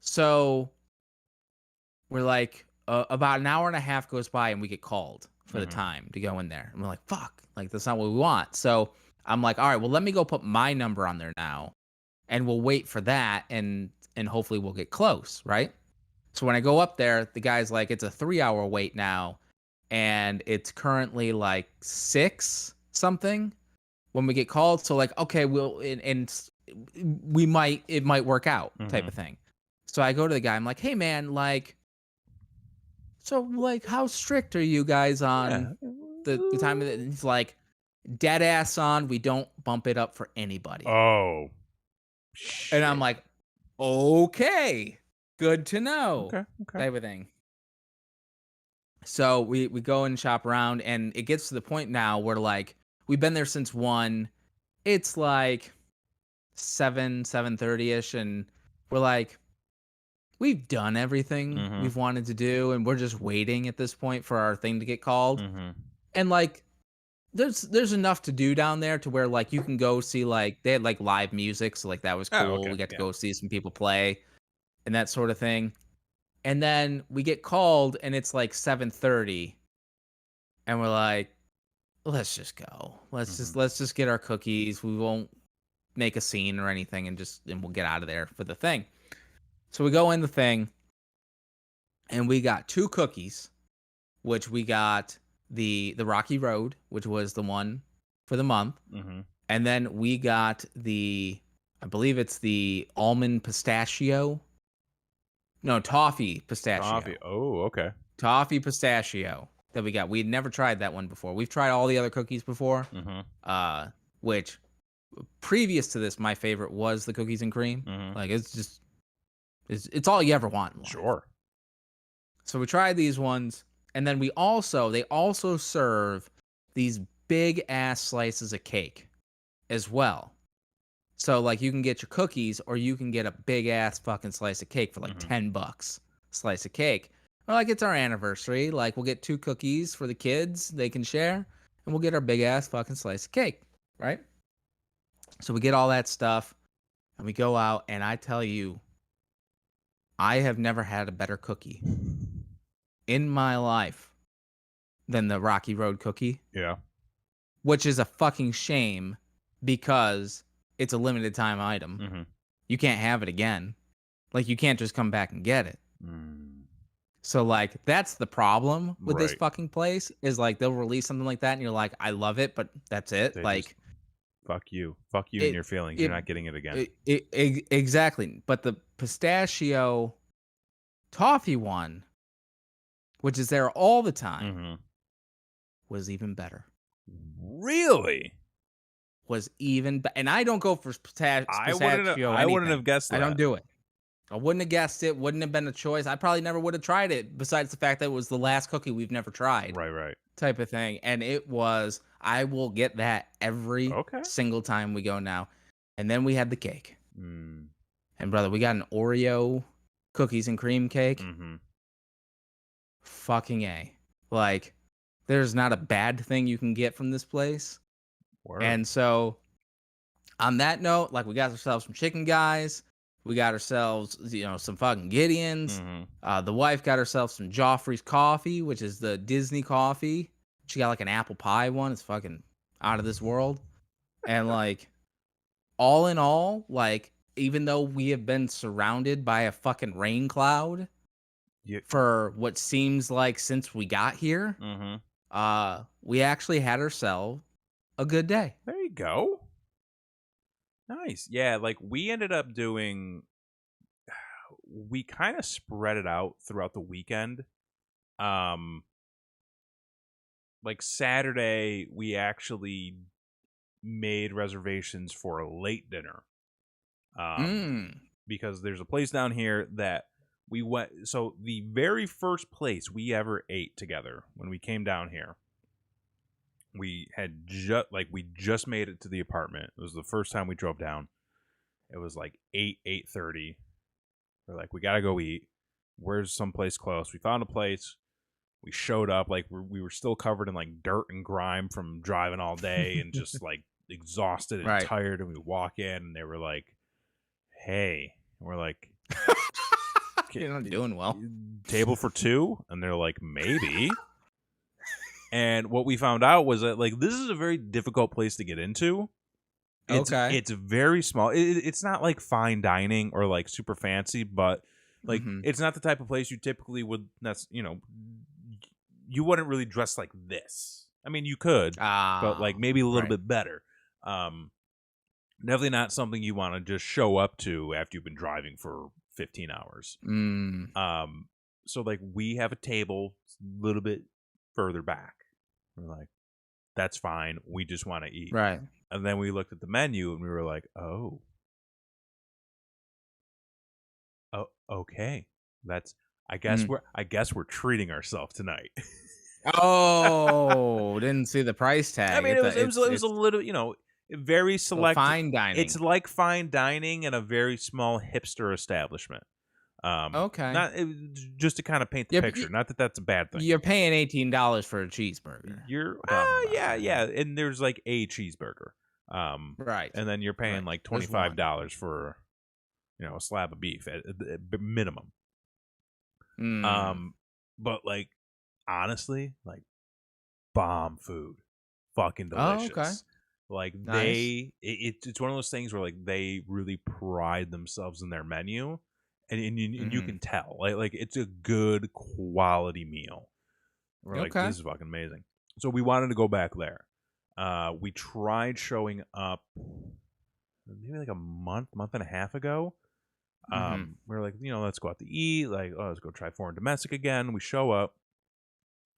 So we're like, about an hour and a half goes by, and we get called for the time to go in there. And we're like, fuck, like that's not what we want. So I'm like, all right, well, let me go put my number on there now, and we'll wait for that, and hopefully we'll get close, right? So when I go up there, the guy's like, it's a 3-hour wait now, and it's currently like 6 something when we get called. So like, okay, it might work out type Mm-hmm. of thing. So I go to the guy, I'm like, hey man, like, so like, how strict are you guys Yeah. on the time of it? And he's like, dead ass on. We don't bump it up for anybody. Oh, And I'm shit. like, okay, good to know, Okay. Okay. type of thing. So we go and shop around, and it gets to the point now where like we've been there since 1. It's like 7:30 ish, and we're like, we've done everything Mm-hmm. we've wanted to do, and we're just waiting at this point for our thing to get called. Mm-hmm. And like, there's enough to do down there to where like you can go see, like, they had like live music, so like that was Oh, cool. okay. We got to Yeah. go see some people play and that sort of thing. And then we get called, and it's like 7:30, and we're like, let's just go. Mm-hmm. Let's just get our cookies. We won't make a scene or anything, and we'll get out of there for the thing. So we go in the thing, and we got 2 cookies, which we got the Rocky Road, which was the one for the month. Mm-hmm. And then we got I believe it's the almond pistachio. No, toffee Coffee. pistachio. Oh, okay. Toffee pistachio that we got. We'd never tried that one before. We've tried all the other cookies before. Mm-hmm. Which previous to this, my favorite was the cookies and cream. Mm-hmm. Like, it's all you ever want in life. Sure. So we tried these ones, and then they also serve these big ass slices of cake as well. So like you can get your cookies, or you can get a big ass fucking slice of cake for like Mm-hmm. $10 slice of cake. Or like, it's our anniversary, like we'll get 2 cookies for the kids, they can share, and we'll get our big ass fucking slice of cake, right? So we get all that stuff, and we go out, and I tell you, I have never had a better cookie in my life than the Rocky Road cookie, Yeah. which is a fucking shame because it's a limited time item. Mm-hmm. You can't have it again. Like, you can't just come back and get it. Mm. So like, that's the problem with this Right. fucking place, is like they'll release something like that and you're like, I love it, but that's it. They just Like, fuck you and it your feelings. You're it not getting it again. exactly. But the pistachio toffee one, which is there all the time, Mm-hmm. was even better. Really? And I don't go for pistachio I wouldn't anything. have guessed that. I don't do it. I wouldn't have guessed it. Wouldn't have been a choice. I probably never would have tried it, besides the fact that it was the last cookie we've never tried, Right. type of thing. And it was, I will get that every Okay. single time we go now. And then we had the cake. Mm. And brother, we got an Oreo cookies and cream cake. Mm-hmm. Fucking A. Like, there's not a bad thing you can get from this place. Word. And so, on that note, like, we got ourselves some chicken guys. We got ourselves, some fucking Gideons. Mm-hmm. The wife got herself some Joffrey's coffee, which is the Disney coffee. She got like an apple pie one. It's fucking out of this world. And like, all in all, like, even though we have been surrounded by a fucking rain cloud for what seems like since we got here, Mm-hmm. we actually had ourselves a good day. There you go. Nice. Yeah, like we ended up doing, we kind of spread it out throughout the weekend. Like Saturday, we actually made reservations for a late dinner. Because there's a place down here that we went. So the very first place we ever ate together when we came down here, we had just made it to the apartment. It was the first time we drove down. It was like 8:30. We're like, we gotta go eat. Where's someplace close? We found a place. We showed up, like we were still covered in like dirt and grime from driving all day and just like exhausted and tired. And we walk in and they were like, "Hey," and we're like, "You're not doing well. Table for 2?" And they're like, "Maybe." And what we found out was that like this is a very difficult place to get into. It's very small. It's not like fine dining or like super fancy, but Like, it's not the type of place you typically would. That's you wouldn't really dress like this. I mean, you could, but like maybe a little bit better. Definitely not something you want to just show up to after you've been driving for 15 hours. So like we have a table a little bit further back. We're like, that's fine. We just want to eat. Right. And then we looked at the menu and we were like, oh, okay. That's I guess we're treating ourselves tonight. Oh, didn't see the price tag. I mean, it was a little, very select. Fine dining. It's like fine dining in a very small hipster establishment. Okay. Not just to kind of paint the picture. Not that that's a bad thing. You're paying $18 for a cheeseburger. Yeah, and there's like a cheeseburger. Right. And then you're paying like $25 for, a slab of beef at minimum. But like honestly, like bomb food, fucking delicious. Oh, okay. Like nice. it's one of those things where like they really pride themselves in their menu, and you can tell like it's a good quality meal. We're like, this is fucking amazing. So we wanted to go back there. We tried showing up maybe like a month and a half ago. We were like, let's go out to eat. Like, let's go try foreign domestic again. We show up,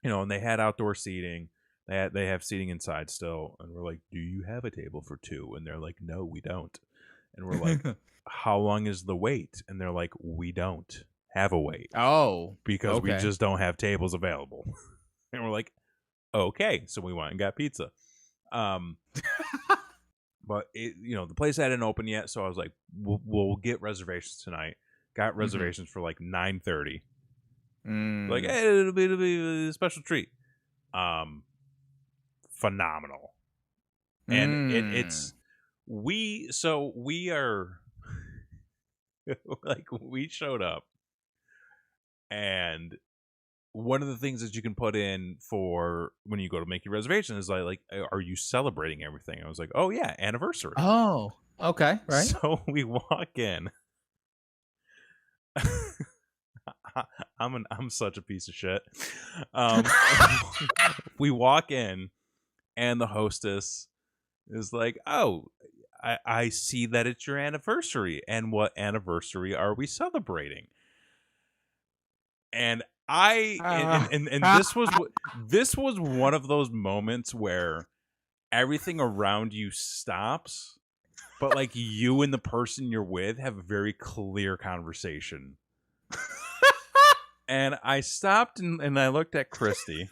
and they had outdoor seating. They have seating inside still, and we're like, "Do you have a table for two?" And they're like, "No, we don't." And we're like, "How long is the wait?" And they're like, "We don't have a wait." Oh, because we just don't have tables available. And we're like, "Okay." So we went and got pizza. But the place hadn't opened yet, so I was like, "We'll get reservations tonight." Got reservations for like 9:30. Like, hey, it'll be a special treat. Phenomenal. And we are like, we showed up, and one of the things that you can put in for when you go to make your reservation is like, are you celebrating everything? I was like, oh yeah, anniversary. Oh, okay, right. So we walk in. I'm such a piece of shit. We walk in, and the hostess is like, "Oh, I see that it's your anniversary. And what anniversary are we celebrating?" And this was one of those moments where everything around you stops, but like you and the person you're with have a very clear conversation. And I stopped and I looked at Christy.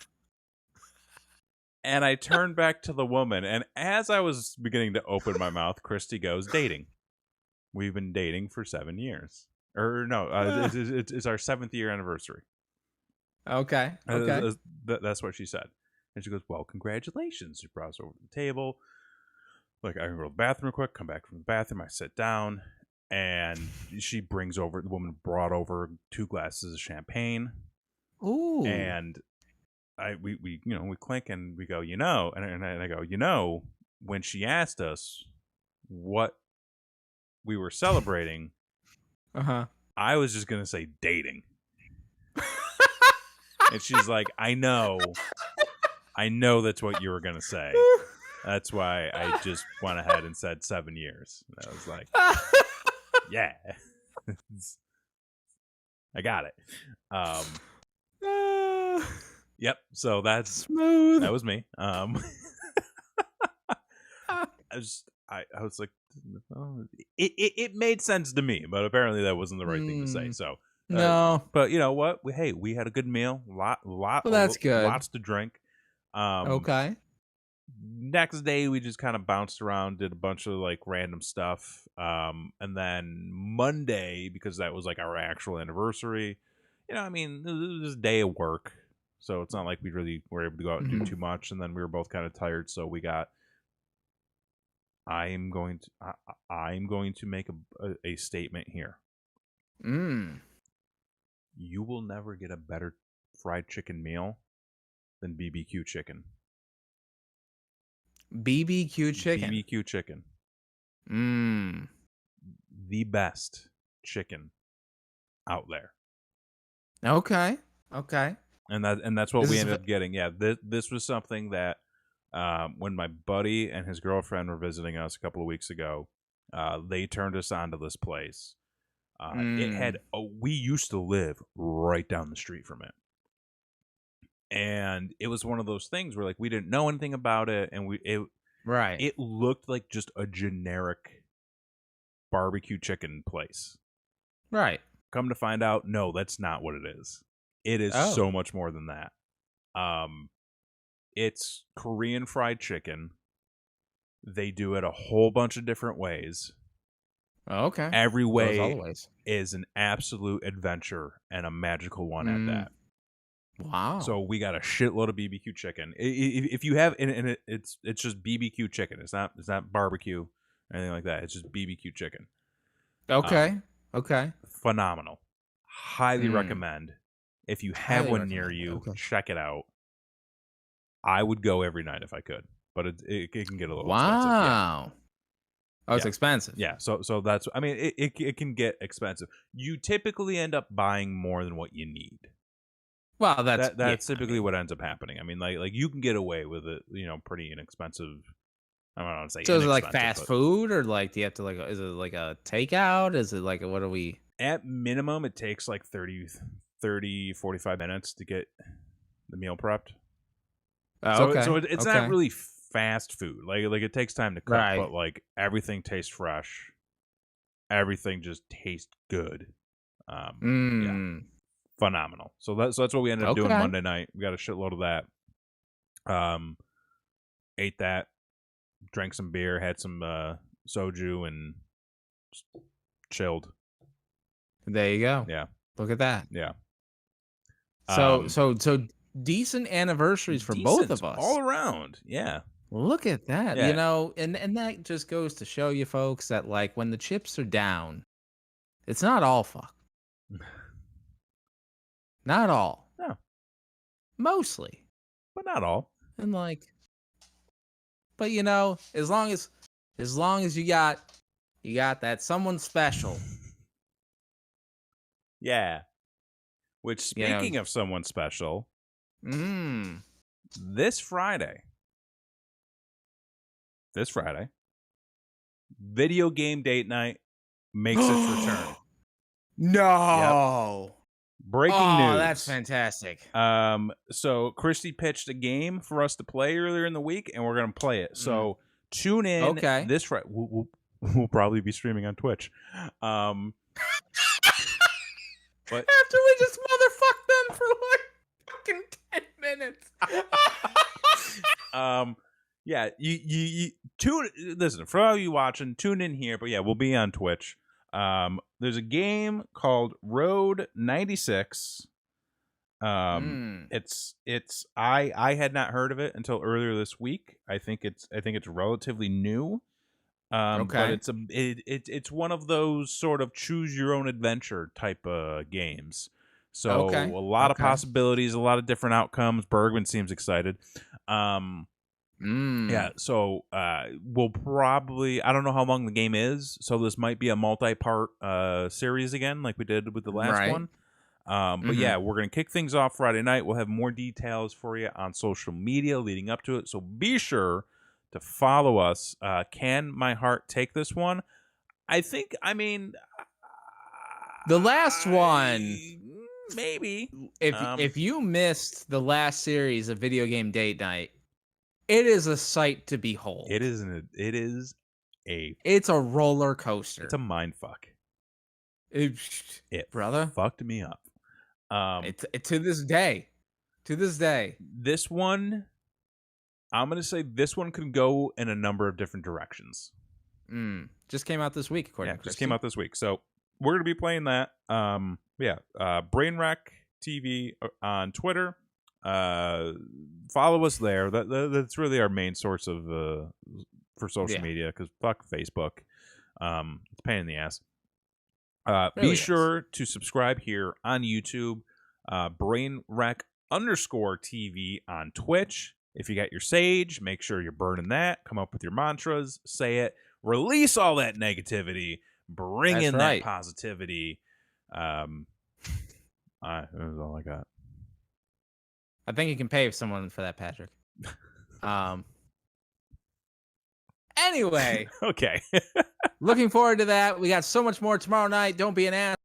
And I turned back to the woman, and as I was beginning to open my mouth, Christy goes, "Dating. We've been dating for 7 years." Or no, it's our 7th year anniversary. Okay. That's what she said. And she goes, "Well, congratulations." She brought us over to the table. Like, I can go to the bathroom real quick, come back from the bathroom, I sit down, and the woman brought over 2 glasses of champagne. Ooh. And we clink and we go, and I go, when she asked us what we were celebrating, I was just gonna say dating. And she's like, I know that's what you were gonna say. That's why I just went ahead and said 7 years. And I was like, yeah. I got it. Yep. So that's smooth. That was me. I was like, oh, it made sense to me, but apparently that wasn't the right thing to say. So no. But you know what? We had a good meal. Well, that's good. Lots to drink. Okay. Next day we just kind of bounced around, did a bunch of like random stuff. And then Monday, because that was like our actual anniversary, it was a day of work. So it's not like we really were able to go out and do too much. And then we were both kind of tired. So we got, I'm going to make a statement here. You will never get a better fried chicken meal than BBQ chicken. BBQ chicken. BBQ chicken. The best chicken out there. Okay. And that's what Is we this ended up getting. Yeah, this was something that when my buddy and his girlfriend were visiting us a couple of weeks ago, they turned us on to this place. It had we used to live right down the street from it, and it was one of those things where like we didn't know anything about it, and right. it looked like just a generic barbecue chicken place. Right. Come to find out, no, that's not what it is. It is Oh. so much more than that. It's Korean fried chicken. They do it a whole bunch of different ways. Okay. Every Goes all the way ways. is an absolute adventure and a magical one at that. Wow. So we got a shitload of BBQ chicken. If you have, and it's just BBQ chicken. It's not barbecue or anything like that. It's just BBQ chicken. Okay. Okay. Phenomenal. Highly recommend. If you have Highly one near recommend. you, Okay. check it out. I would go every night if I could, but it can get a little expensive. Wow. Oh, it's expensive. Yeah. So that's, I mean, it can get expensive. You typically end up buying more than what you need. Well, That's typically what ends up happening. I mean, like you can get away with it, pretty inexpensive. I don't want to say So is it like inexpensive, fast but food, or like do you have to is it like a takeout? Is it like what are we? at minimum, it takes like 30, 45 minutes to get the meal prepped. Oh, okay. So it's okay. not really fast food. Like it takes time to cook, Right. but like everything tastes fresh. Everything just tastes good. Yeah, phenomenal. So that's what we ended up doing Monday night. We got a shitload of that. Ate that, drank some beer, had some soju, and just chilled. There you go. Yeah. Look at that. Yeah. So decent anniversaries for both of us. all around. Yeah. Look at that. Yeah. And that just goes to show you folks that like when the chips are down, it's not all fuck. Not all. No. Mostly. But not all. And like but as long as you got that someone special. Yeah. Which, speaking of someone special, this Friday, video game date night makes its return. No. Yep. Breaking news. That's fantastic. So Christy pitched a game for us to play earlier in the week, and we're gonna play it. So tune in this Friday. We'll probably be streaming on Twitch. But after we just motherfucked them for like fucking 10 minutes. Yeah, you listen, for all you watching, tune in here, but yeah, we'll be on Twitch. There's a game called Road 96. It's I had not heard of it until earlier this week. I think it's relatively new. But it's one of those sort of choose your own adventure type of games. So a lot of possibilities, a lot of different outcomes. Bergman seems excited. Yeah, so we'll probably, I don't know how long the game is, so this might be a multi-part series again, like we did with the last one. But yeah, we're going to kick things off Friday night. We'll have more details for you on social media leading up to it, so be sure to follow us. Can my heart take this one? The last one, maybe. If you missed the last series of Video Game Date Night, it is a sight to behold. It's a roller coaster. It's a mind fuck. It brother fucked me up. To this day. This one, I'm gonna say this one could go in a number of different directions. Just came out this week, according to Christy. Just came out this week. So we're gonna be playing that. Brainwreck TV on Twitter. Follow us there. That's really our main source of for social media, because fuck Facebook. It's a pain in the ass. Be sure to subscribe here on YouTube. Brainwreck_TV on Twitch. If you got your sage, make sure you're burning that. Come up with your mantras. Say it. Release all that negativity. Bring in that positivity. That was all I got. I think you can pay someone for that, Patrick. Anyway, Okay. looking forward to that. We got so much more tomorrow night. Don't be an ass.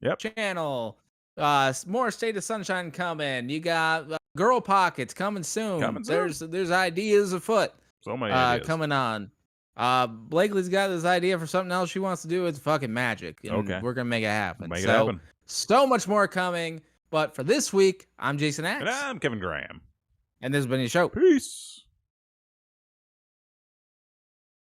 Yep. Channel. More State of Sunshine coming. You got Girl Pockets coming soon. Coming soon. There's ideas afoot. So many ideas Coming on. Blakely's got this idea for something else she wants to do with fucking magic. And Okay. we're gonna make it happen. Make it happen. So much more coming. But for this week, I'm Jason Axe. And I'm Kevin Graham. And this has been your show. Peace.